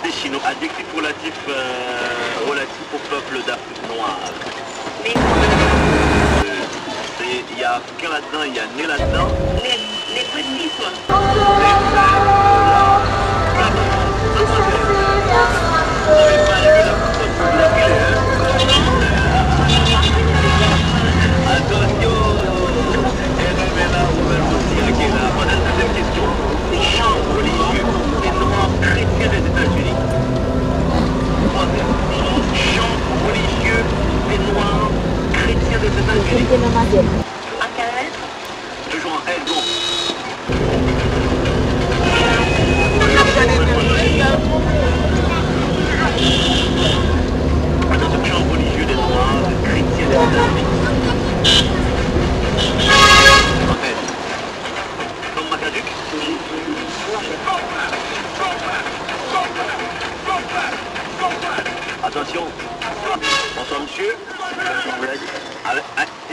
nationalité chinoise. Adjectif relatif, relatif au peuple d'Afrique noire. Il y a africain là-dedans, il y a né là-dedans. Les petits, quoi. Toujours en L, bon. Attention, chant religieux des Noirs, chrétiens des États-Unis. En L. Comme Macaduc. Attention. Bonsoir monsieur.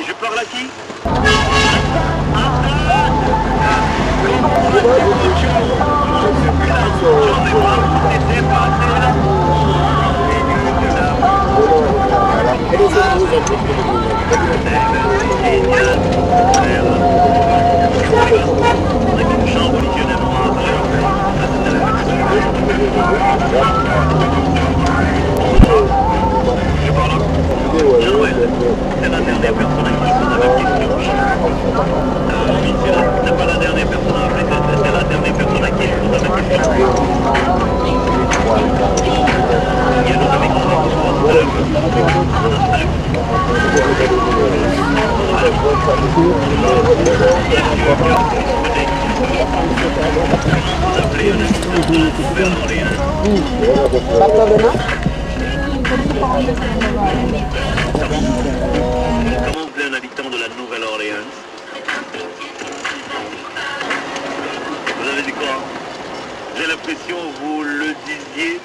Je parle à qui? C'est la dernière personne à qui je pose la même question. Oui, c'est pas la dernière personne à qui c'est la dernière personne à qui je pose la même question. Il y a nos amis qui sont Comment vous plaît un habitant de la Nouvelle-Orléans? Vous avez dit quoi? J'ai l'impression que vous le disiez